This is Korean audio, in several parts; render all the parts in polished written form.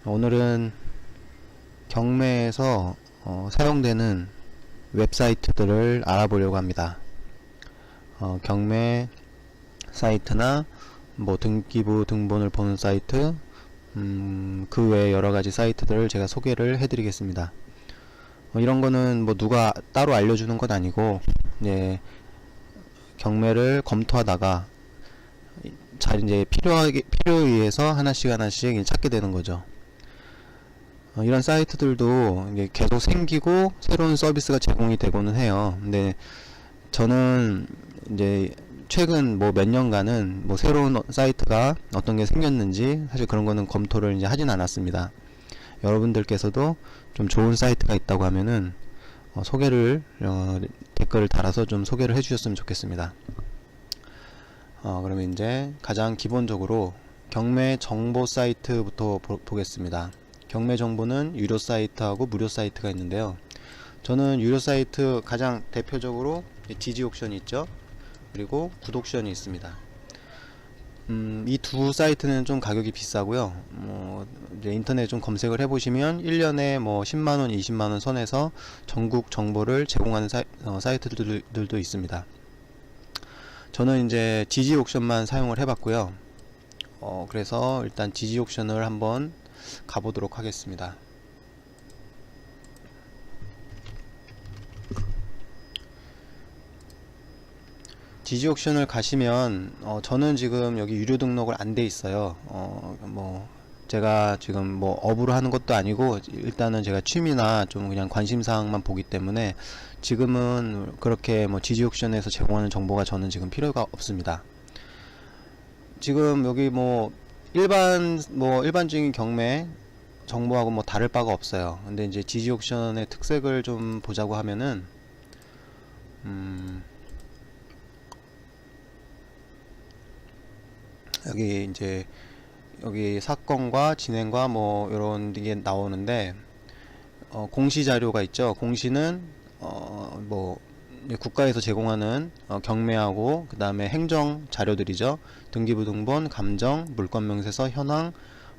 오늘은 경매에서 사용되는 웹사이트들을 알아보려고 합니다. 경매 사이트나 뭐 등기부 등본을 보는 사이트, 그 외에 여러가지 사이트들을 제가 소개를 해드리겠습니다. 이런 거는 뭐 누가 따로 알려주는 건 아니고, 예, 경매를 검토하다가 잘 이제 필요에 의해서 하나씩 찾게 되는 거죠. 이런 사이트들도 이게 계속 생기고 새로운 서비스가 제공이 되고는 해요. 근데 저는 이제 최근 뭐 몇 년간은 뭐 새로운 사이트가 어떤 게 생겼는지 사실 그런 거는 검토를 이제 하진 않았습니다. 여러분들께서도 좀 좋은 사이트가 있다고 하면은 소개를 댓글을 달아서 좀 소개를 해주셨으면 좋겠습니다. 그러면 이제 가장 기본적으로 경매 정보 사이트부터 보겠습니다. 경매 정보는 유료 사이트하고 무료 사이트가 있는데요. 저는 유료 사이트 가장 대표적으로 디지옥션이 있죠. 그리고 굿옥션이 있습니다. 이 두 사이트는 좀 가격이 비싸고요. 이제 인터넷 좀 검색을 해보시면 1년에 뭐 10만원, 20만원 선에서 전국 정보를 제공하는 사이트들도 있습니다. 저는 이제 디지옥션만 사용을 해봤고요. 그래서 일단 디지옥션을 한번 가보도록 하겠습니다. 디지옥션을 가시면 저는 지금 여기 유료 등록을 안 돼 있어요. 뭐 제가 지금 뭐 업으로 하는 것도 아니고 일단은 제가 취미나 좀 그냥 관심사항만 보기 때문에 지금은 그렇게 뭐 디지옥션에서 제공하는 정보가 저는 지금 필요가 없습니다. 지금 여기 뭐 일반적인 경매 정보하고 뭐 다를 바가 없어요. 근데 이제 디지옥션의 특색을 좀 보자고 하면은 여기 이제 여기 사건과 진행과 뭐 이런 게 나오는데 공시 자료가 있죠. 공시는 뭐 국가에서 제공하는 경매하고 그 다음에 행정 자료들이죠. 등기부 등본, 감정, 물권 명세서, 현황,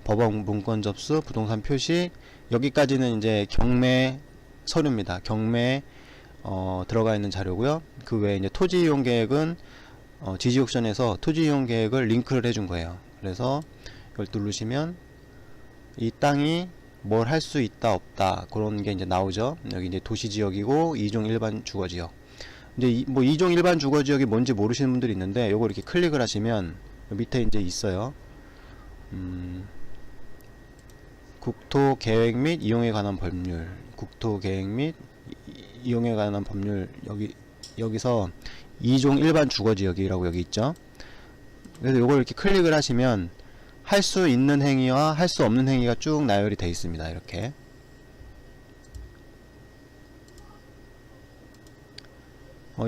법원 문건 접수, 부동산 표시, 여기까지는 이제 경매 서류입니다. 경매 들어가 있는 자료고요. 그 외에 이제 토지 이용 계획은 디지옥션에서 토지 이용 계획을 링크를 해준 거예요. 그래서 이걸 누르시면 이 땅이 뭘 할 수 있다 없다 그런 게 이제 나오죠. 여기 이제 도시지역이고 2종 일반 주거지역. 이제 뭐 2종 일반 주거지역이 뭔지 모르시는 분들이 있는데 요거 이렇게 클릭을 하시면 밑에 이제 있어요. 국토계획 및 이용에 관한 법률, 국토계획 및 이용에 관한 법률, 여기서 2종 일반 주거지역이라고 여기 있죠. 그래서 요걸 이렇게 클릭을 하시면 할 수 있는 행위와 할 수 없는 행위가 쭉 나열이 되어 있습니다. 이렇게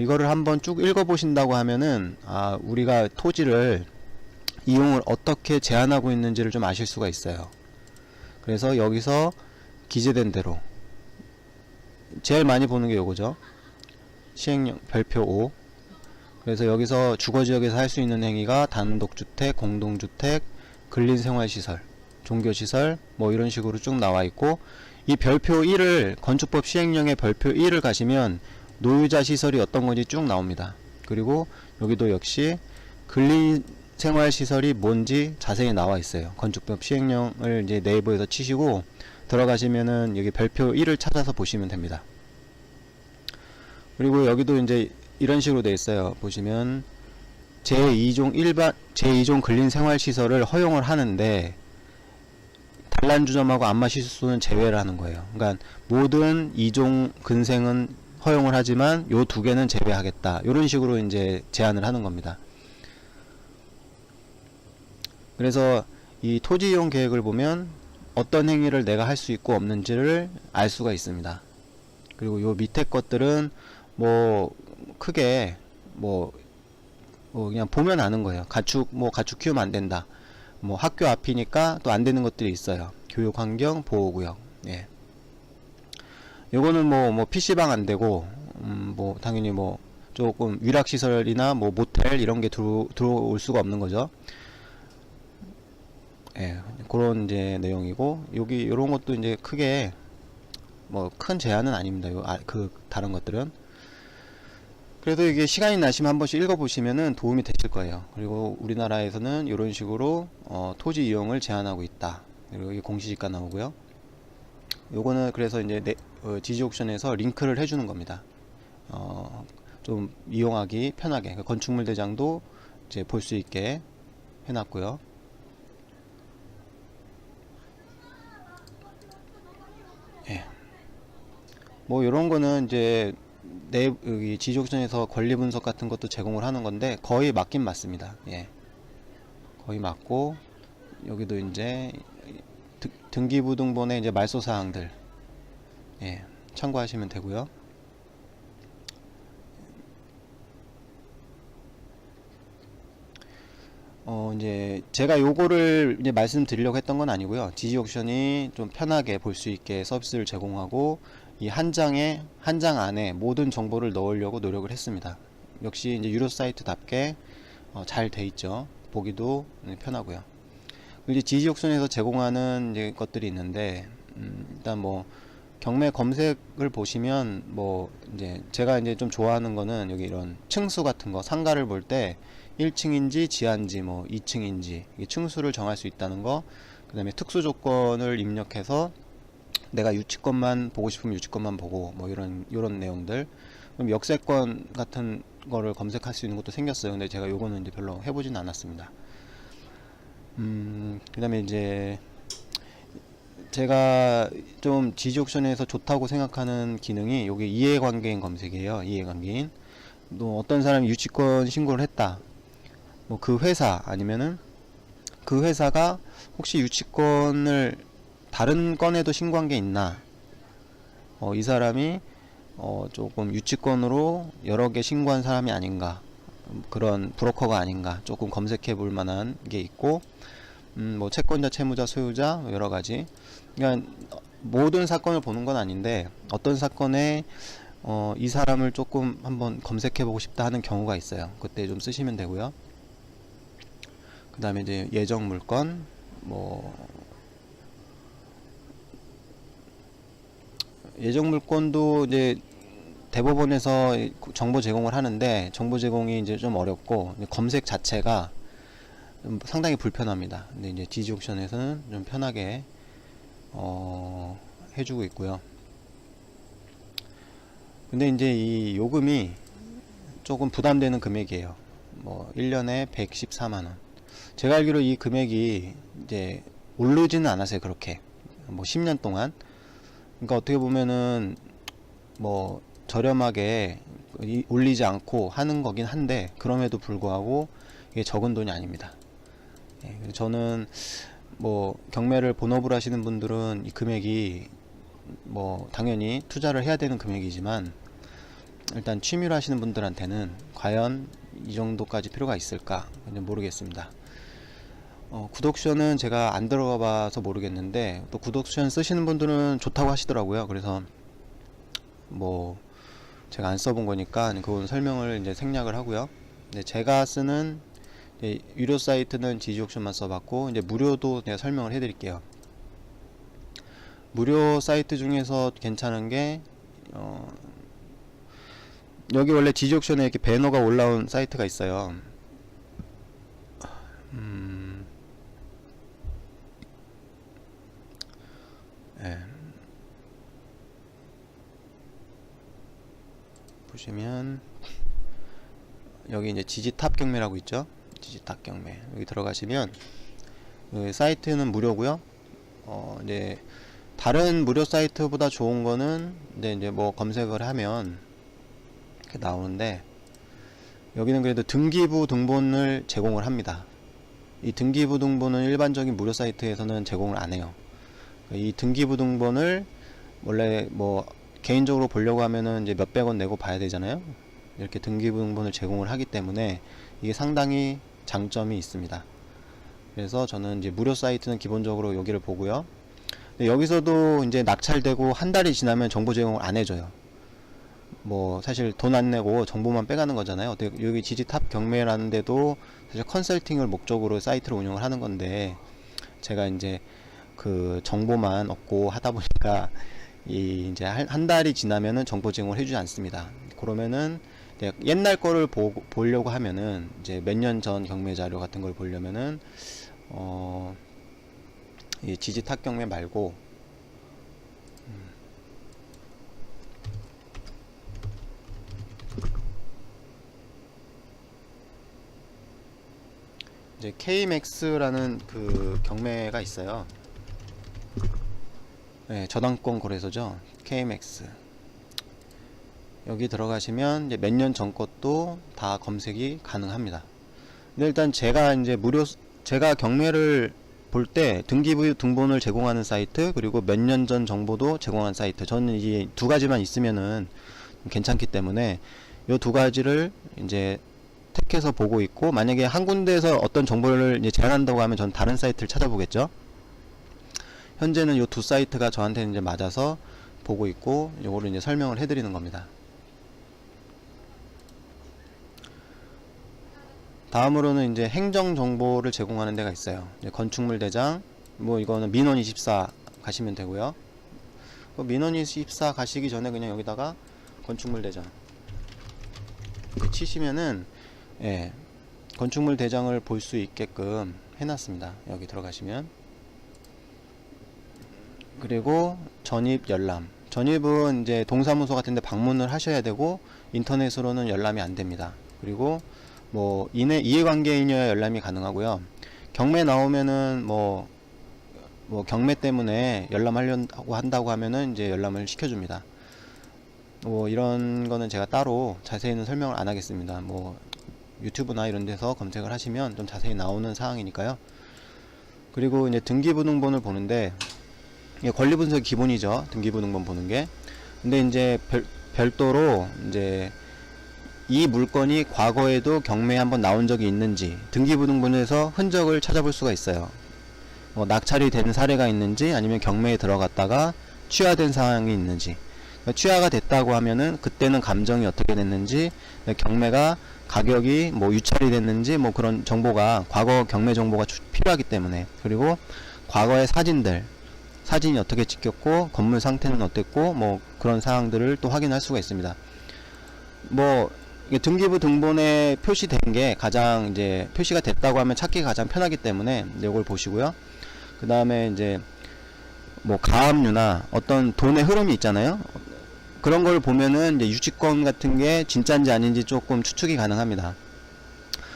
이거를 한번 쭉 읽어보신다고 하면은 우리가 토지를 이용을 어떻게 제한하고 있는지를 좀 아실 수가 있어요. 그래서 여기서 기재된 대로 제일 많이 보는 게 요거죠. 시행령 별표 5. 그래서 여기서 주거지역에서 할 수 있는 행위가 단독주택, 공동주택, 근린생활시설, 종교시설 뭐 이런 식으로 쭉 나와있고, 이 별표 1을 건축법 시행령의 별표 1을 가시면 노유자 시설이 어떤 건지 쭉 나옵니다. 그리고 여기도 역시 근린생활시설이 뭔지 자세히 나와 있어요. 건축법 시행령을 이제 네이버에서 치시고 들어가시면은 여기 별표 1을 찾아서 보시면 됩니다. 그리고 여기도 이제 이런 식으로 되어 있어요. 보시면 제2종 근린생활시설을 허용을 하는데 단란주점하고 안마시설소는 제외를 하는 거예요. 그러니까 모든 2종 근생은 허용을 하지만 요 두 개는 제외하겠다. 이런 식으로 이제 제한을 하는 겁니다. 그래서 이 토지 이용 계획을 보면 어떤 행위를 내가 할 수 있고 없는지를 알 수가 있습니다. 그리고 요 밑에 것들은 뭐 크게 뭐 그냥 보면 아는 거예요. 가축 키우면 안 된다. 뭐 학교 앞이니까 또 안 되는 것들이 있어요. 교육 환경 보호구역. 예. 요거는 뭐 PC방 안 되고, 뭐 당연히 뭐 조금 위락시설이나 뭐 모텔 이런 게 들어올 수가 없는 거죠. 예, 그런 이제 내용이고, 여기 요런 것도 이제 크게 뭐 큰 제한은 아닙니다. 그 다른 것들은. 그래도 이게 시간이 나시면 한 번씩 읽어보시면은 도움이 되실 거예요. 그리고 우리나라에서는 이런 식으로 토지 이용을 제한하고 있다. 그리고 여기 공시지가 나오고요. 요거는 그래서 이제 지지옥션에서 링크를 해주는 겁니다. 좀 이용하기 편하게, 그러니까 건축물 대장도 이제 볼 수 있게 해놨고요. 예. 뭐 이런 거는 이제 여기 지지옥션에서 권리 분석 같은 것도 제공을 하는 건데 거의 맞긴 맞습니다. 예. 거의 맞고, 여기도 이제 등기부등본의 이제 말소 사항들, 예, 참고하시면 되고요. 이제 제가 요거를 이제 말씀드리려고 했던 건 아니고요. 지지옥션이 좀 편하게 볼 수 있게 서비스를 제공하고, 이 한 장 안에 모든 정보를 넣으려고 노력을 했습니다. 역시 이제 유료 사이트답게 잘 돼 있죠. 보기도 편하고요. 이제 지지옥션에서 제공하는 이제 것들이 있는데, 일단 뭐 경매 검색을 보시면 뭐 이제 제가 이제 좀 좋아하는 거는 여기 이런 층수 같은 거, 상가를 볼 때 1층인지 지하인지 뭐 2층인지 층수를 정할 수 있다는 거, 그 다음에 특수 조건을 입력해서 내가 유치권만 보고 싶으면 유치권만 보고 뭐 이런 내용들. 그럼 역세권 같은 거를 검색할 수 있는 것도 생겼어요. 근데 제가 요거는 이제 별로 해보진 않았습니다. 그 다음에 이제 제가 좀 지지옥션에서 좋다고 생각하는 기능이 여기 이해관계인 검색이에요. 이해관계인. 또 어떤 사람이 유치권 신고를 했다. 뭐 그 회사 아니면은 그 회사가 혹시 유치권을 다른 건에도 신고한 게 있나? 이 사람이 조금 유치권으로 여러 개 신고한 사람이 아닌가? 그런 브로커가 아닌가? 조금 검색해 볼 만한 게 있고, 뭐 채권자, 채무자, 소유자 여러 가지. 그러니까 모든 사건을 보는 건 아닌데 어떤 사건에 이 사람을 조금 한번 검색해 보고 싶다 하는 경우가 있어요. 그때 좀 쓰시면 되고요. 그 다음에 이제 예정 물건, 뭐 예정 물건도 이제 대법원에서 정보 제공을 하는데 정보 제공이 이제 좀 어렵고 검색 자체가 좀 상당히 불편합니다. 근데 이제 지지옥션에서는 좀 편하게 해주고 있고요. 근데 이제 이 요금이 조금 부담되는 금액이에요. 뭐 1년에 114만원. 제가 알기로 이 금액이 이제 오르지는 않았어요. 그렇게 뭐 10년 동안. 그러니까 어떻게 보면은 뭐 저렴하게 올리지 않고 하는 거긴 한데, 그럼에도 불구하고 이게 적은 돈이 아닙니다. 예, 저는 뭐 경매를 본업으로 하시는 분들은 이 금액이 뭐 당연히 투자를 해야 되는 금액이지만, 일단 취미로 하시는 분들한테는 과연 이 정도까지 필요가 있을까 모르겠습니다. 구독션은 제가 안 들어가 봐서 모르겠는데, 또 구독션 쓰시는 분들은 좋다고 하시더라고요. 그래서 뭐 제가 안 써본 거니까 그건 설명을 이제 생략을 하고요. 근데 제가 쓰는 유료 사이트는 지지옥션만 써봤고, 이제 무료도 내가 설명을 해드릴게요. 무료 사이트 중에서 괜찮은 게 여기 원래 지지옥션에 이렇게 배너가 올라온 사이트가 있어요. 예. 보시면 여기 이제 지지탑 경매라고 있죠. 지지탑 경매 여기 들어가시면 사이트는 무료고요. 이제 다른 무료 사이트보다 좋은 거는 이제 뭐 검색을 하면 이렇게 나오는데, 여기는 그래도 등기부 등본을 제공을 합니다. 이 등기부 등본은 일반적인 무료 사이트에서는 제공을 안 해요. 이 등기부 등본을 원래 뭐 개인적으로 보려고 하면은 이제 몇백 원 내고 봐야 되잖아요. 이렇게 등기부 등본을 제공을 하기 때문에 이게 상당히 장점이 있습니다. 그래서 저는 이제 무료 사이트는 기본적으로 여기를 보고요. 여기서도 이제 낙찰되고 한 달이 지나면 정보 제공을 안 해줘요. 뭐 사실 돈 안 내고 정보만 빼가는 거잖아요. 여기 지지탑 경매라는 데도 사실 컨설팅을 목적으로 사이트를 운영을 하는 건데, 제가 이제 그 정보만 얻고 하다 보니까 이제 한 달이 지나면은 정보 제공을 해주지 않습니다. 그러면은 옛날 거를 보려고 하면은 이제 몇 년 전 경매 자료 같은 걸 보려면은 이 지지 탁 경매 말고 이제 KMAX라는 그 경매가 있어요. 네, 저당권 거래소죠. KMAX. 여기 들어가시면 이제 몇 년 전 것도 다 검색이 가능합니다. 근데 일단 제가 이제 제가 경매를 볼 때 등기부 등본을 제공하는 사이트, 그리고 몇 년 전 정보도 제공하는 사이트, 저는 이 두 가지만 있으면은 괜찮기 때문에 이 두 가지를 이제 택해서 보고 있고, 만약에 한 군데에서 어떤 정보를 이제 제한한다고 하면 전 다른 사이트를 찾아보겠죠. 현재는 이 두 사이트가 저한테는 이제 맞아서 보고 있고, 요거를 이제 설명을 해드리는 겁니다. 다음으로는 이제 행정 정보를 제공하는 데가 있어요. 건축물 대장, 뭐 이거는 민원24 가시면 되고요. 민원24 가시기 전에 그냥 여기다가 건축물 대장 이렇게 치시면은, 예, 건축물 대장을 볼 수 있게끔 해놨습니다. 여기 들어가시면. 그리고 전입 열람. 전입은 이제 동사무소 같은데 방문을 하셔야 되고, 인터넷으로는 열람이 안 됩니다. 그리고 뭐 이해관계인이어야 열람이 가능하고요. 경매 나오면은 뭐 경매 때문에 열람하려고 한다고 하면은 이제 열람을 시켜줍니다. 뭐 이런 거는 제가 따로 자세히는 설명을 안 하겠습니다. 뭐 유튜브나 이런 데서 검색을 하시면 좀 자세히 나오는 사항이니까요. 그리고 이제 등기부등본을 보는데, 이게 권리분석이 기본이죠. 등기부등본 보는 게. 근데 이제 별도로 이제 이 물건이 과거에도 경매에 한번 나온 적이 있는지 등기부등본에서 흔적을 찾아볼 수가 있어요. 낙찰이 된 사례가 있는지, 아니면 경매에 들어갔다가 취하된 사항이 있는지. 취하가 됐다고 하면은 그때는 감정이 어떻게 됐는지, 경매가 가격이 뭐 유찰이 됐는지, 뭐 그런 정보가, 과거 경매 정보가 필요하기 때문에. 그리고 과거의 사진이 어떻게 찍혔고, 건물 상태는 어땠고, 뭐 그런 사항들을 또 확인할 수가 있습니다. 뭐 등기부 등본에 표시된 게 가장 이제 표시가 됐다고 하면 찾기가 가장 편하기 때문에 이걸 보시고요. 그 다음에 이제 뭐 가압류나 어떤 돈의 흐름이 있잖아요. 그런 걸 보면은 이제 유치권 같은 게 진짜인지 아닌지 조금 추측이 가능합니다.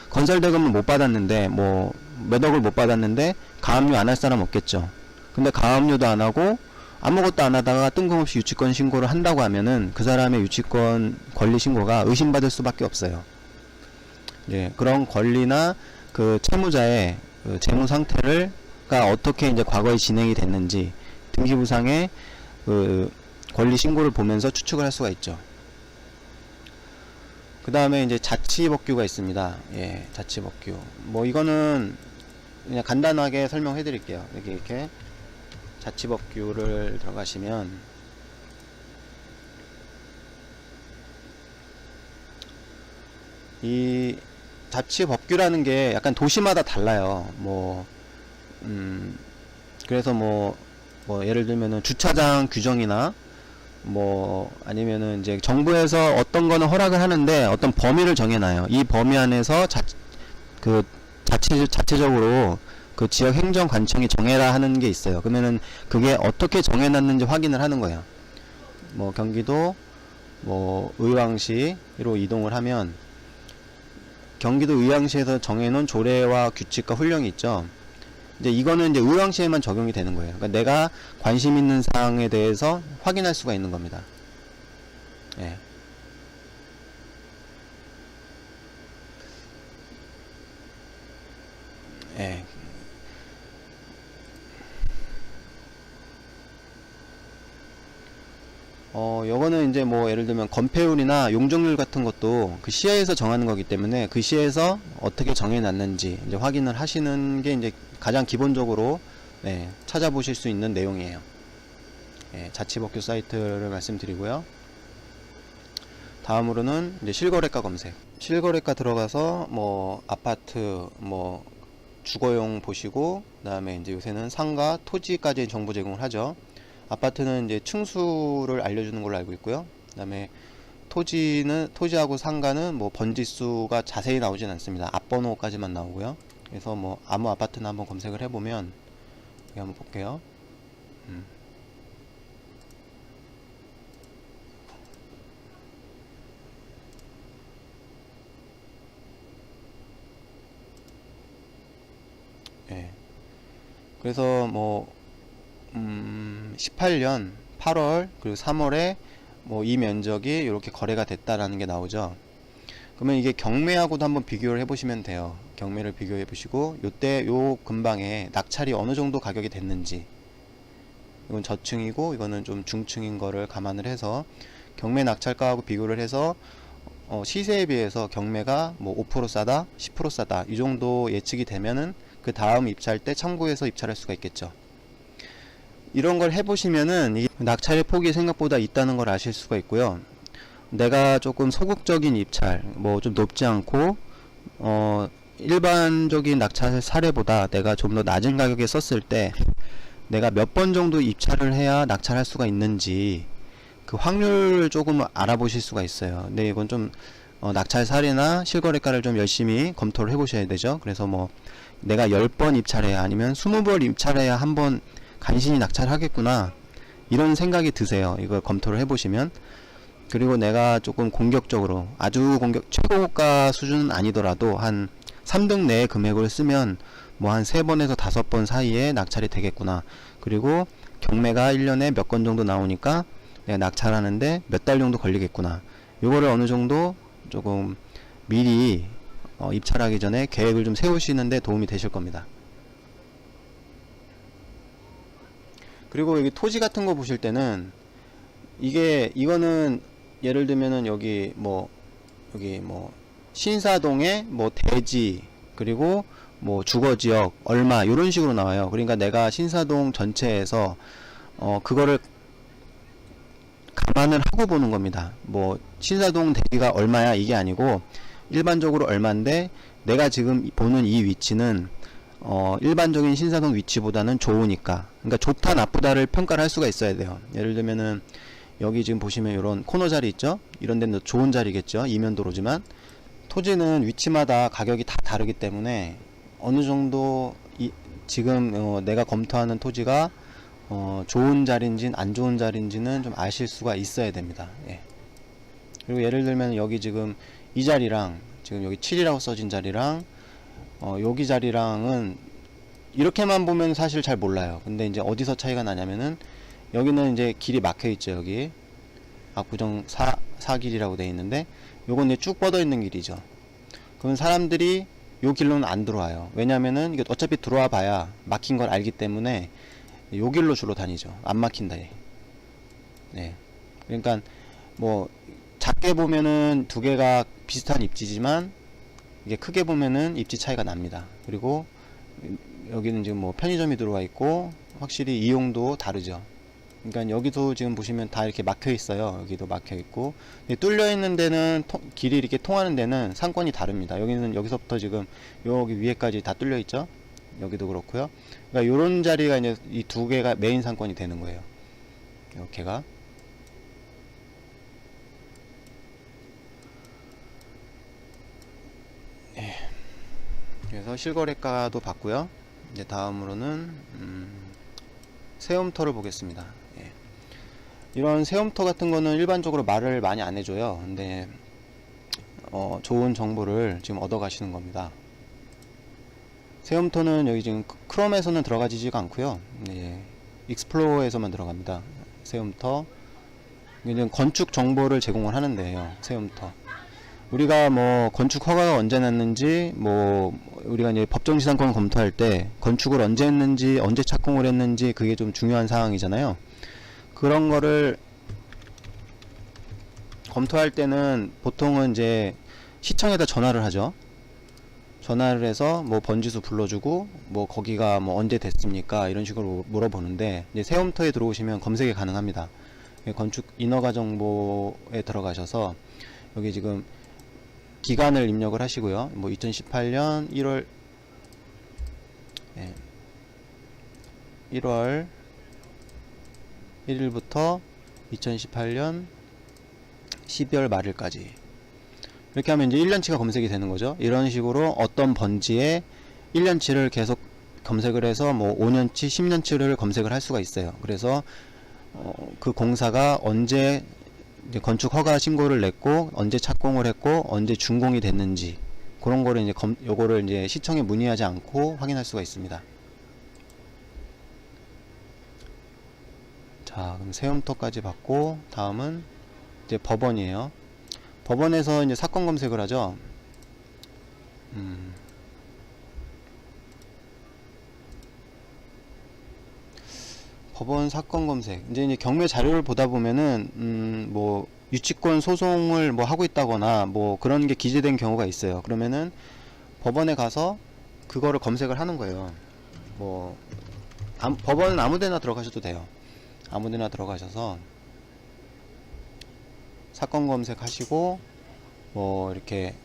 건설대금을 못 받았는데, 뭐 몇 억을 못 받았는데 가압류 안 할 사람 없겠죠. 근데 가압류도 안 하고 아무것도 안 하다가 뜬금없이 유치권 신고를 한다고 하면은 그 사람의 유치권 권리 신고가 의심받을 수밖에 없어요. 예, 그런 권리나 그 채무자의 그 재무 상태가 어떻게 이제 과거에 진행이 됐는지 등기부상의 그 권리 신고를 보면서 추측을 할 수가 있죠. 그 다음에 이제 자치법규가 있습니다. 예, 자치법규. 뭐 이거는 그냥 간단하게 설명해 드릴게요. 이렇게 자치법규를 들어가시면, 이 자치법규라는 게 약간 도시마다 달라요. 그래서 뭐 예를 들면은 주차장 규정이나 뭐 아니면은 이제 정부에서 어떤 거는 허락을 하는데 어떤 범위를 정해놔요. 이 범위 안에서 자체적으로 그 지역 행정관청이 정해라 하는 게 있어요. 그러면은 그게 어떻게 정해놨는지 확인을 하는 거예요. 뭐 경기도 뭐 의왕시로 이동을 하면, 경기도 의왕시에서 정해놓은 조례와 규칙과 훈령이 있죠. 이제 이거는 이제 의왕시에만 적용이 되는 거예요. 그러니까 내가 관심 있는 사항에 대해서 확인할 수가 있는 겁니다. 예. 예. 요거는 이제 뭐 예를 들면 건폐율이나 용적률 같은 것도 그 시에서 정하는 거기 때문에 그 시에서 어떻게 정해놨는지 이제 확인을 하시는 게 이제 가장 기본적으로, 네, 찾아보실 수 있는 내용이에요. 예, 자치법규 사이트를 말씀드리고요. 다음으로는 이제 실거래가 검색. 실거래가 들어가서 뭐 아파트, 뭐 주거용 보시고, 그 다음에 이제 요새는 상가, 토지까지 정보 제공을 하죠. 아파트는 이제 층수를 알려주는 걸로 알고 있고요. 그 다음에 토지하고 상가는 뭐 번지수가 자세히 나오진 않습니다. 앞번호까지만 나오고요. 그래서 뭐 아무 아파트나 한번 검색을 해보면, 여기 한번 볼게요. 예. 그래서 뭐 18년 8월 그리고 3월에 뭐 이 면적이 이렇게 거래가 됐다라는 게 나오죠. 그러면 이게 경매하고도 한번 비교를 해보시면 돼요. 경매를 비교해 보시고 요때 요 근방에 낙찰이 어느 정도 가격이 됐는지, 이건 저층이고 이거는 좀 중층인 거를 감안을 해서 경매 낙찰가하고 비교를 해서 시세에 비해서 경매가 뭐 5% 싸다, 10% 싸다 이 정도 예측이 되면은 그 다음 입찰 때 참고해서 입찰할 수가 있겠죠. 이런 걸 해보시면은 이 낙찰의 폭이 생각보다 있다는 걸 아실 수가 있고요. 내가 조금 소극적인 입찰, 뭐 좀 높지 않고 일반적인 낙찰 사례보다 내가 좀 더 낮은 가격에 썼을 때 내가 몇 번 정도 입찰을 해야 낙찰할 수가 있는지 그 확률을 조금 알아보실 수가 있어요. 근데 이건 좀 낙찰 사례나 실거래가를 좀 열심히 검토를 해보셔야 되죠. 그래서 뭐 내가 10번 입찰해야 아니면 20번 입찰해야 한번 간신히 낙찰하겠구나 이런 생각이 드세요. 이걸 검토를 해보시면. 그리고 내가 조금 공격적으로 아주 최고가 수준은 아니더라도 한 3등 내의 금액을 쓰면 뭐 한 3번에서 5번 사이에 낙찰이 되겠구나. 그리고 경매가 1년에 몇 건 정도 나오니까 내가 낙찰하는데 몇 달 정도 걸리겠구나. 요거를 어느 정도 조금 미리 입찰하기 전에 계획을 좀 세우시는데 도움이 되실 겁니다. 그리고 여기 토지 같은 거 보실 때는 이거는 예를 들면은 여기 뭐 신사동에 뭐 대지 그리고 뭐 주거지역 얼마 이런 식으로 나와요. 그러니까 내가 신사동 전체에서 그거를 감안을 하고 보는 겁니다. 뭐 신사동 대지가 얼마야 이게 아니고 일반적으로 얼마인데 내가 지금 보는 이 위치는 일반적인 신사동 위치보다는 좋으니까, 그러니까 좋다 나쁘다를 평가를 할 수가 있어야 돼요. 예를 들면은 여기 지금 보시면 이런 코너 자리 있죠? 이런 데는 좋은 자리겠죠? 이면도로지만 토지는 위치마다 가격이 다 다르기 때문에 어느 정도 지금 내가 검토하는 토지가 좋은 자리인지는 안 좋은 자리인지는 좀 아실 수가 있어야 됩니다. 예. 그리고 예를 들면 여기 지금 이 자리랑 지금 여기 7이라고 써진 자리랑 여기 자리랑은 이렇게만 보면 사실 잘 몰라요. 근데 이제 어디서 차이가 나냐면은 여기는 이제 길이 막혀 있죠. 여기 압구정 4길이라고 되어 있는데 요건 이제 쭉 뻗어 있는 길이죠. 그럼 사람들이 요 길로는 안 들어와요. 왜냐면은 이게 어차피 들어와 봐야 막힌 걸 알기 때문에 요 길로 주로 다니죠. 안 막힌다. 네. 그러니까 뭐 작게 보면은 두 개가 비슷한 입지지만 이게 크게 보면은 입지 차이가 납니다. 그리고 여기는 지금 뭐 편의점이 들어와 있고 확실히 이용도 다르죠. 그러니까 여기도 지금 보시면 다 이렇게 막혀 있어요. 여기도 막혀 있고 뚫려 있는 데는 길이 이렇게 통하는 데는 상권이 다릅니다. 여기는 여기서부터 지금 여기 위에까지 다 뚫려 있죠. 여기도 그렇고요. 그러니까 요런 자리가 이제 이 두 개가 메인 상권이 되는 거예요. 이렇게가. 예. 그래서 실거래가도 봤고요. 이제 다음으로는 세움터를 보겠습니다. 예. 이런 세움터 같은 거는 일반적으로 말을 많이 안 해줘요. 근데 좋은 정보를 지금 얻어 가시는 겁니다. 세움터는 여기 지금 크롬에서는 들어가지지가 않고요. 예. 익스플로어에서만 들어갑니다. 세움터. 이제 건축 정보를 제공을 하는데요. 세움터. 우리가 뭐 건축 허가가 언제 났는지, 뭐 우리가 이제 법정지상권을 검토할 때 건축을 언제 했는지, 언제 착공을 했는지 그게 좀 중요한 사항이잖아요. 그런 거를 검토할 때는 보통은 이제 시청에다 전화를 하죠. 전화를 해서 뭐 번지수 불러주고 뭐 거기가 뭐 언제 됐습니까 이런 식으로 물어보는데, 이제 세움터에 들어오시면 검색이 가능합니다. 건축 인허가 정보에 들어가셔서 여기 지금 기간을 입력을 하시고요. 뭐 2018년 1월 예, 1월 1일부터 2018년 12월 말일까지 이렇게 하면 이제 1년치가 검색이 되는 거죠. 이런 식으로 어떤 번지에 1년치를 계속 검색을 해서 뭐 5년치, 10년치를 검색을 할 수가 있어요. 그래서 그 공사가 언제 이제 건축 허가 신고를 냈고 언제 착공을 했고 언제 준공이 됐는지 그런 거를 이제 요거를 이제 시청에 문의하지 않고 확인할 수가 있습니다. 자, 그럼 세움터까지 받고 다음은 이제 법원이에요. 법원에서 이제 사건 검색을 하죠. 법원 사건 검색. 이제 경매 자료를 보다 보면은, 뭐, 유치권 소송을 뭐 하고 있다거나, 뭐, 그런 게 기재된 경우가 있어요. 그러면은, 법원에 가서, 그거를 검색을 하는 거예요. 뭐, 법원은 아무 데나 들어가셔도 돼요. 아무 데나 들어가셔서, 사건 검색하시고, 뭐, 이렇게,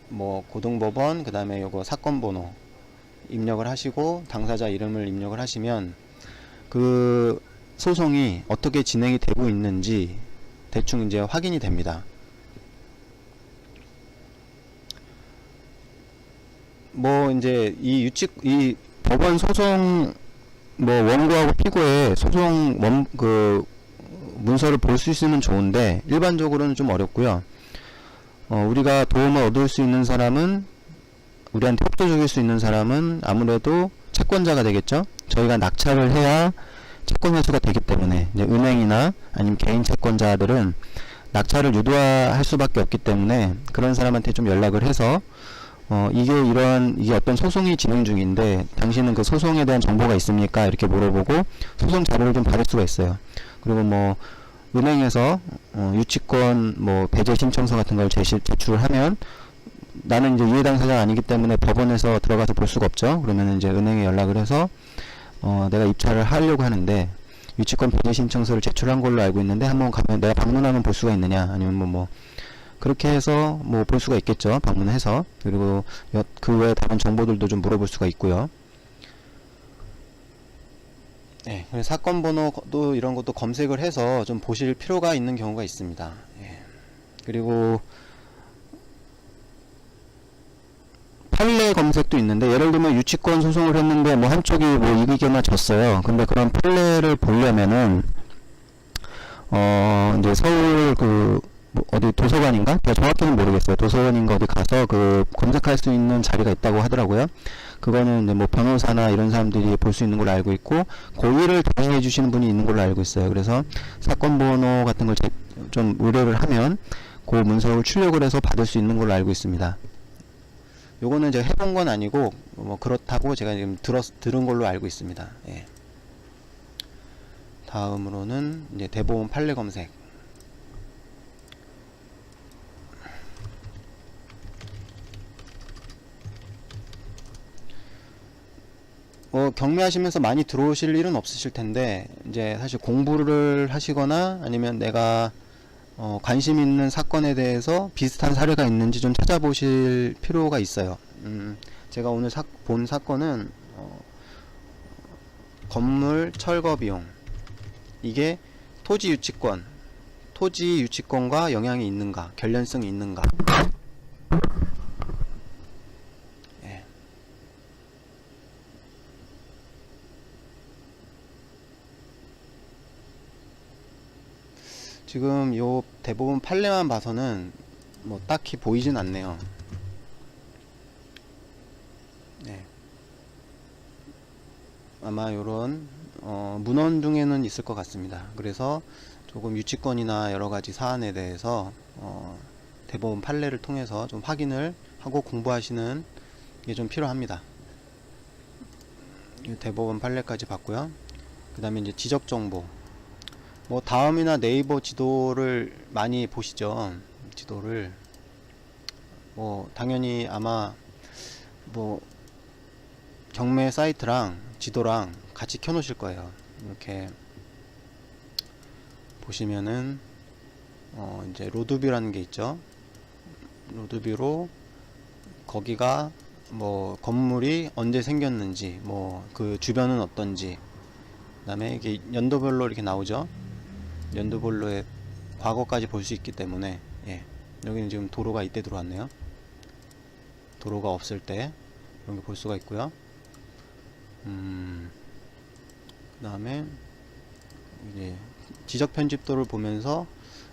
뭐, 고등법원, 그 다음에 요거 사건 번호 입력을 하시고, 당사자 이름을 입력을 하시면, 그 소송이 어떻게 진행이 되고 있는지 대충 이제 확인이 됩니다. 뭐 이제 이 법원 소송 뭐 원고하고 피고의 소송 그 문서를 볼 수 있으면 좋은데 일반적으로는 좀 어렵고요. 우리가 도움을 얻을 수 있는 사람은 우리한테 협조 주길 수 있는 사람은 아무래도 채권자가 되겠죠. 저희가 낙찰을 해야 채권 회수가 되기 때문에 이제 은행이나 아니면 개인 채권자들은 낙찰을 유도할 수밖에 없기 때문에 그런 사람한테 좀 연락을 해서 이게 어떤 소송이 진행 중인데 당신은 그 소송에 대한 정보가 있습니까? 이렇게 물어보고 소송 자료를 좀 받을 수가 있어요. 그리고 뭐 은행에서 유치권 뭐 배제 신청서 같은 걸 제출을 하면 나는 이제 이해 당사자가 아니기 때문에 법원에서 들어가서 볼 수가 없죠. 그러면 이제 은행에 연락을 해서 내가 입찰을 하려고 하는데 유치권 배제 신청서를 제출한 걸로 알고 있는데 한번 가면 내가 방문하면 볼 수가 있느냐 아니면 뭐 그렇게 해서 뭐 볼 수가 있겠죠. 방문해서. 그리고 그 외에 다른 정보들도 좀 물어볼 수가 있고요. 네, 사건 번호도 이런 것도 검색을 해서 좀 보실 필요가 있는 경우가 있습니다. 예. 그리고 판례 검색도 있는데 예를 들면 유치권 소송을 했는데 뭐 한쪽이 뭐 이기거나 졌어요. 근데 그런 판례를 보려면은 이제 서울 뭐 어디 도서관인가? 제가 정확히는 모르겠어요. 도서관인가 어디 가서 검색할 수 있는 자리가 있다고 하더라고요. 그거는 이제 뭐 변호사나 이런 사람들이 볼 수 있는 걸로 알고 있고 고의를 대행해 주시는 분이 있는 걸로 알고 있어요. 그래서 사건 번호 같은 걸 좀 의뢰를 하면 그 문서를 출력을 해서 받을 수 있는 걸로 알고 있습니다. 요거는 제가 해본 건 아니고 뭐 그렇다고 제가 지금 들은 걸로 알고 있습니다. 예. 다음으로는 이제 대보험 판례 검색. 경매하시면서 많이 들어오실 일은 없으실 텐데 이제 사실 공부를 하시거나 아니면 내가 관심 있는 사건에 대해서 비슷한 사례가 있는지 좀 찾아보실 필요가 있어요. 제가 오늘 본 사건은 건물 철거 비용 이게 토지 유치권과 영향이 있는가, 결련성이 있는가. 예. 지금 요 대부분 판례만 봐서는 뭐 딱히 보이진 않네요. 네. 아마 요런 문헌 중에는 있을 것 같습니다. 그래서 조금 유치권이나 여러가지 사안에 대해서 대법원 판례를 통해서 좀 확인을 하고 공부하시는 게 좀 필요합니다. 대법원 판례까지 봤고요. 그 다음에 이제 지적정보 뭐 다음이나 네이버 지도를 많이 보시죠. 지도를 뭐 당연히 아마 뭐 경매 사이트랑 지도랑 같이 켜놓으실 거예요. 이렇게 보시면은 이제 로드뷰라는 게 있죠. 로드뷰로 거기가 뭐 건물이 언제 생겼는지 뭐 그 주변은 어떤지 그다음에 이게 연도별로 이렇게 나오죠. 연도별로의 과거까지 볼 수 있기 때문에, 예. 여기는 지금 도로가 이때 들어왔네요. 도로가 없을 때 이런 게 볼 수가 있고요. 그다음에 이제 지적 편집도를 보면서,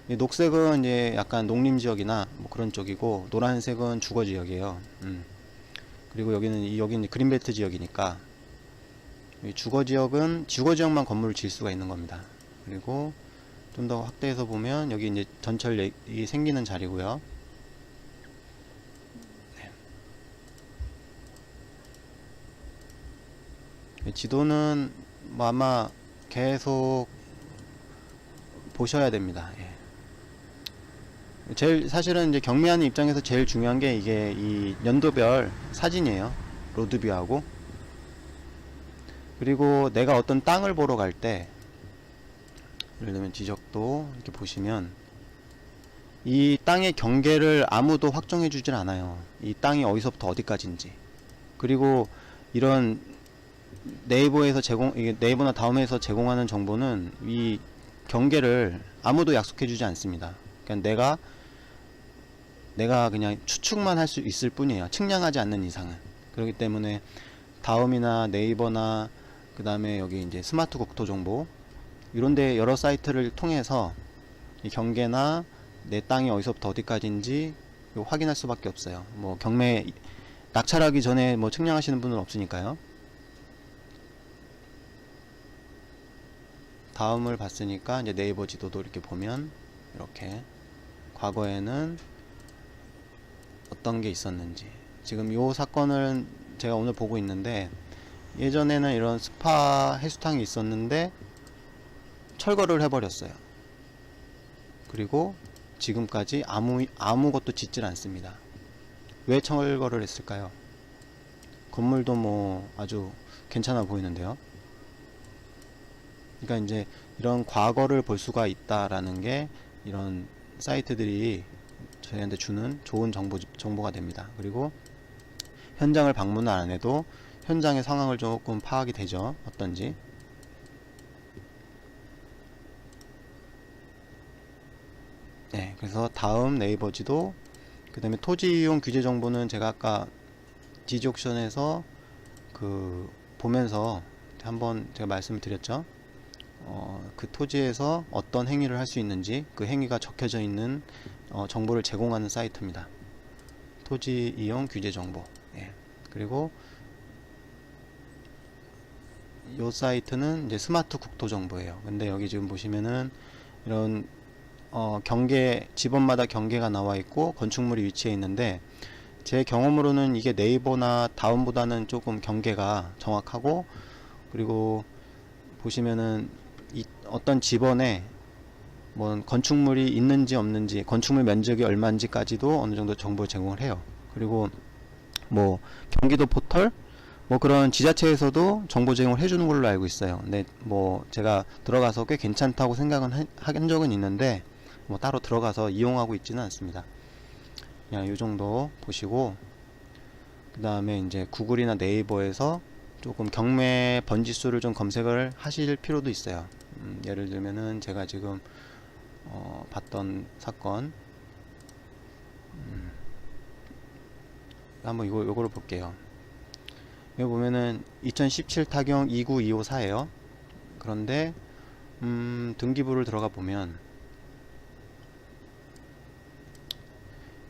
이 녹색은 이제 약간 농림 지역이나 뭐 그런 쪽이고, 노란색은 주거 지역이에요. 그리고 여기는 그린벨트 지역이니까, 이 주거 지역만 건물을 지을 수가 있는 겁니다. 그리고 좀 더 확대해서 보면 여기 이제 전철이 생기는 자리고요. 네. 지도는 뭐 아마 계속 보셔야 됩니다. 예. 사실은 이제 경매하는 입장에서 제일 중요한 게 이게 이 연도별 사진이에요. 로드뷰하고. 그리고 내가 어떤 땅을 보러 갈 때, 예를 들면 지적도 이렇게 보시면 이 땅의 경계를 아무도 확정해 주질 않아요. 이 땅이 어디서부터 어디까지인지. 그리고 이런 네이버나 다음에서 제공하는 정보는 이 경계를 아무도 약속해 주지 않습니다. 그러니까 내가 그냥 추측만 할 수 있을 뿐이에요. 측량하지 않는 이상은. 그렇기 때문에 다음이나 네이버나 그 다음에 여기 이제 스마트 국토 정보, 이런데 여러 사이트를 통해서 이 경계나 내 땅이 어디서부터 어디까지인지 확인할 수밖에 없어요. 뭐 경매 낙찰하기 전에 뭐 측량하시는 분은 없으니까요. 다음을 봤으니까 이제 네이버 지도도 이렇게 보면, 이렇게 과거에는 어떤 게 있었는지, 지금 요 사건을 제가 오늘 보고 있는데, 예전에는 이런 스파 해수탕이 있었는데 철거를 해버렸어요. 그리고 지금까지 아무것도 짓질 않습니다. 왜 철거를 했을까요? 건물도 뭐 아주 괜찮아 보이는데요. 그러니까 이제 이런 과거를 볼 수가 있다라는 게 이런 사이트들이 저희한테 주는 좋은 정보가 됩니다. 그리고 현장을 방문을 안 해도 현장의 상황을 조금 파악이 되죠. 어떤지. 네, 그래서 다음 네이버 지도, 그 다음에 토지 이용 규제 정보는 제가 아까 디지옥션에서 보면서 한번 제가 말씀을 드렸죠. 그 토지에서 어떤 행위를 할 수 있는지 그 행위가 적혀져 있는 정보를 제공하는 사이트입니다. 토지 이용 규제 정보. 예. 그리고 이 사이트는 이제 스마트 국토 정보예요. 근데 여기 지금 보시면은 이런 지번마다 경계가 나와 있고 건축물이 위치해 있는데, 제 경험으로는 이게 네이버나 다음보다는 조금 경계가 정확하고, 그리고 보시면은 어떤 지번에 뭐 건축물이 있는지 없는지, 건축물 면적이 얼마인지까지도 어느 정도 정보 제공을 해요. 그리고 뭐 경기도 포털 뭐 그런 지자체에서도 정보 제공을 해주는 걸로 알고 있어요. 근데 뭐 제가 들어가서 꽤 괜찮다고 생각은 한 적은 있는데, 뭐 따로 들어가서 이용하고 있지는 않습니다. 그냥 요 정도 보시고, 그 다음에 이제 구글이나 네이버에서 조금 경매 번지수를 좀 검색을 하실 필요도 있어요. 예를 들면은 제가 지금 봤던 사건, 한번 요거를 볼게요. 여기 보면은 2017 타경 29254예요. 그런데 등기부를 들어가 보면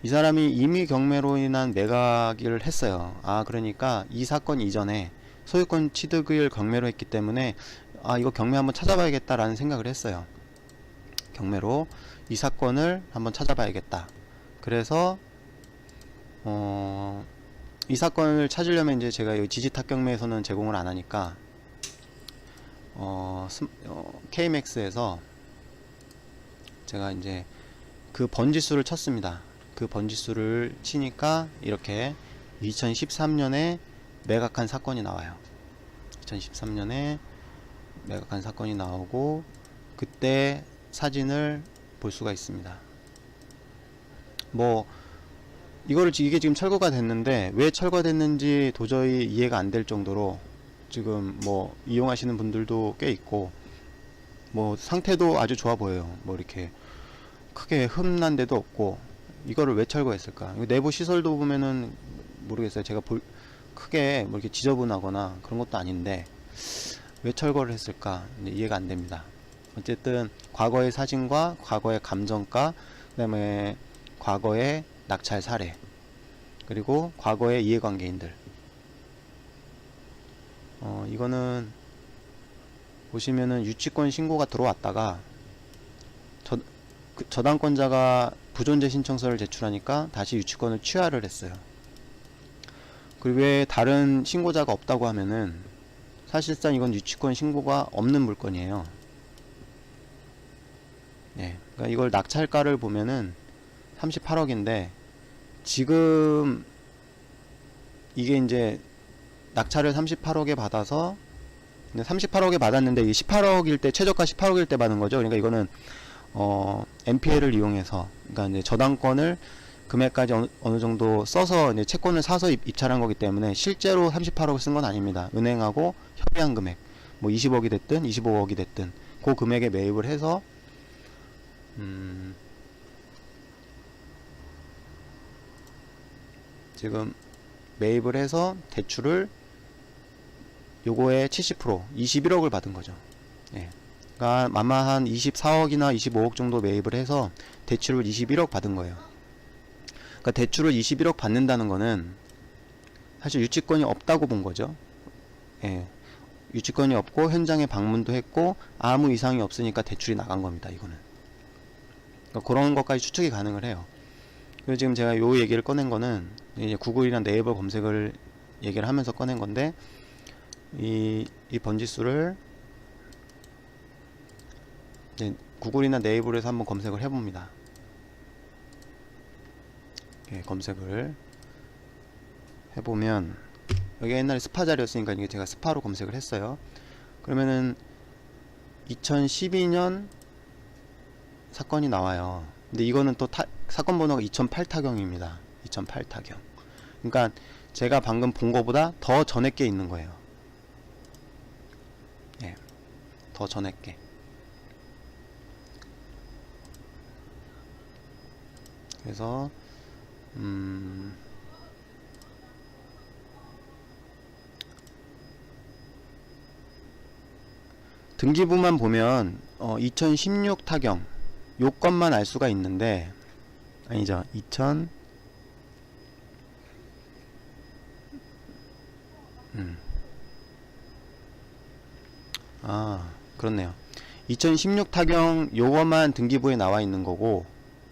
이 사람이 이미 경매로 인한 매각을 했어요. 그러니까 이 사건 이전에 소유권 취득을 경매로 했기 때문에 이거 경매 한번 찾아봐야겠다라는 생각을 했어요. 경매로 이 사건을 한번 찾아봐야겠다. 그래서 이 사건을 찾으려면 이제 제가 여기 지지탁 경매에서는 제공을 안 하니까 KMX에서 제가 이제 그 번지수를 쳤습니다. 그 번지수를 치니까 이렇게 2013년에 매각한 사건이 나와요. 2013년에 매각한 사건이 나오고, 그때 사진을 볼 수가 있습니다. 뭐 이게 지금 철거가 됐는데 왜 철거됐는지 도저히 이해가 안 될 정도로 지금 뭐 이용하시는 분들도 꽤 있고, 뭐 상태도 아주 좋아 보여요. 뭐 이렇게 크게 흠난 데도 없고. 이거를 왜 철거했을까? 이거 내부 시설도 보면은 모르겠어요. 제가 크게 뭐 이렇게 지저분하거나 그런 것도 아닌데 왜 철거를 했을까? 이해가 안 됩니다. 어쨌든 과거의 사진과 과거의 감정가, 그다음에 과거의 낙찰 사례, 그리고 과거의 이해관계인들. 이거는 보시면은 유치권 신고가 들어왔다가 저당권자가 부존재 신청서를 제출하니까 다시 유치권을 취하를 했어요. 그리고 왜 다른 신고자가 없다고 하면은 사실상 이건 유치권 신고가 없는 물건이에요. 네, 그러니까 이걸 낙찰가를 보면은 38억인데 지금 이게 이제 낙찰을 38억에 받아서, 근데 38억에 받았는데 이게 18억일 때, 최저가 18억일 때 받은 거죠. 그러니까 이거는 NPL을 이용해서, 그러니까 이제 저당권을 금액까지 어느 정도 써서 이제 채권을 사서 입찰한 거기 때문에 실제로 38억을 쓴 건 아닙니다. 은행하고 협의한 금액, 뭐 20억이 됐든 25억이 됐든 그 금액에 매입을 해서 지금 매입을 해서 대출을 요거의 70% 21억을 받은 거죠. 예. 그러니까 아마 한 24억이나 25억 정도 매입을 해서 대출을 21억 받은 거예요. 그러니까 대출을 21억 받는다는 거는 사실 유치권이 없다고 본 거죠. 예. 유치권이 없고 현장에 방문도 했고 아무 이상이 없으니까 대출이 나간 겁니다. 이거는. 그러니까 그런 것까지 추측이 가능을 해요. 그리고 지금 제가 요 얘기를 꺼낸 거는 이제 구글이나 네이버 검색을 얘기를 하면서 꺼낸 건데, 이 번지수를 구글이나 네이버에서 한번 검색을 해봅니다. 예, 검색을 해보면 여기 옛날에 스파 자리였으니까 이게 제가 스파로 검색을 했어요. 그러면은 2012년 사건이 나와요. 근데 이거는 또 사건 번호가 2008 타경입니다. 2008 타경. 그러니까 제가 방금 본 거보다 더 전에 게 있는 거예요. 예, 더 전에 게. 그래서 등기부만 보면 2016 타경 요건만 알 수가 있는데, 아니죠, 그렇네요. 2016 타경 요거만 등기부에 나와 있는 거고,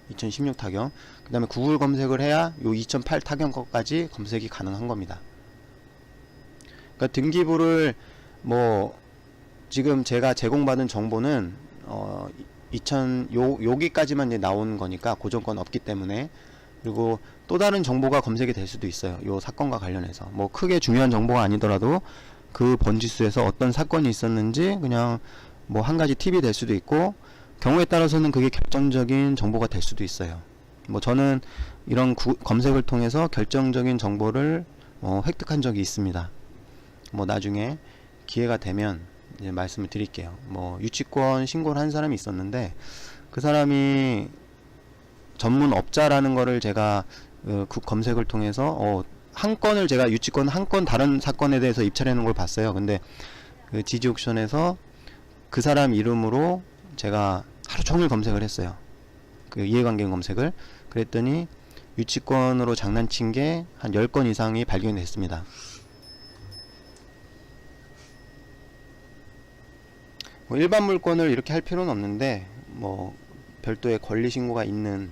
2016 타경, 그 다음에 구글 검색을 해야 요 2008 타경 것까지 검색이 가능한 겁니다. 그러니까 등기부를 뭐 지금 제가 제공받은 정보는 2000 여기까지만 이제 나온 거니까 고정권 없기 때문에, 그리고 또 다른 정보가 검색이 될 수도 있어요. 요 사건과 관련해서 뭐 크게 중요한 정보가 아니더라도 그 번지수에서 어떤 사건이 있었는지 그냥 뭐 한 가지 팁이 될 수도 있고, 경우에 따라서는 그게 결정적인 정보가 될 수도 있어요. 뭐 저는 이런 검색을 통해서 결정적인 정보를 획득한 적이 있습니다. 뭐 나중에 기회가 되면 이제 말씀을 드릴게요. 뭐 유치권 신고를 한 사람이 있었는데 그 사람이 전문업자라는 거를 제가 검색을 통해서 한 건을 제가 유치권 한 건 다른 사건에 대해서 입찰해 놓은 걸 봤어요. 근데 그 지지옥션에서 그 사람 이름으로 제가 하루 종일 검색을 했어요. 그 이해관계 검색을. 그랬더니 유치권으로 장난친 게 한 10건 이상이 발견이 됐습니다. 뭐 일반 물건을 이렇게 할 필요는 없는데, 뭐 별도의 권리 신고가 있는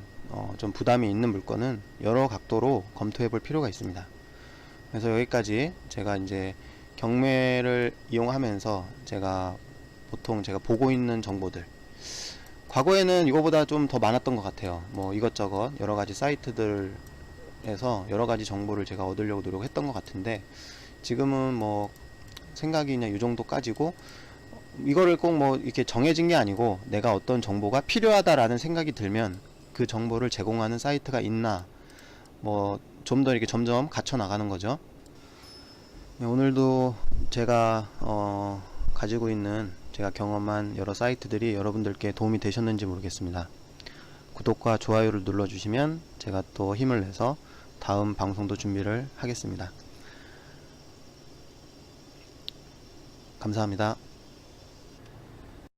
좀 부담이 있는 물건은 여러 각도로 검토해 볼 필요가 있습니다. 그래서 여기까지 제가 이제 경매를 이용하면서 보통 제가 보고 있는 정보들, 과거에는 이거보다 좀 더 많았던 것 같아요. 뭐 이것저것 여러 가지 사이트들에서 여러 가지 정보를 제가 얻으려고 노력했던 것 같은데, 지금은 뭐 생각이 그냥 이 정도까지고, 이거를 꼭 뭐 이렇게 정해진 게 아니고 내가 어떤 정보가 필요하다라는 생각이 들면 그 정보를 제공하는 사이트가 있나, 뭐 좀 더 이렇게 점점 갖춰 나가는 거죠. 네, 오늘도 제가 가지고 있는 제가 경험한 여러 사이트들이 여러분들께 도움이 되셨는지 모르겠습니다. 구독과 좋아요를 눌러주시면 제가 또 힘을 내서 다음 방송도 준비를 하겠습니다. 감사합니다.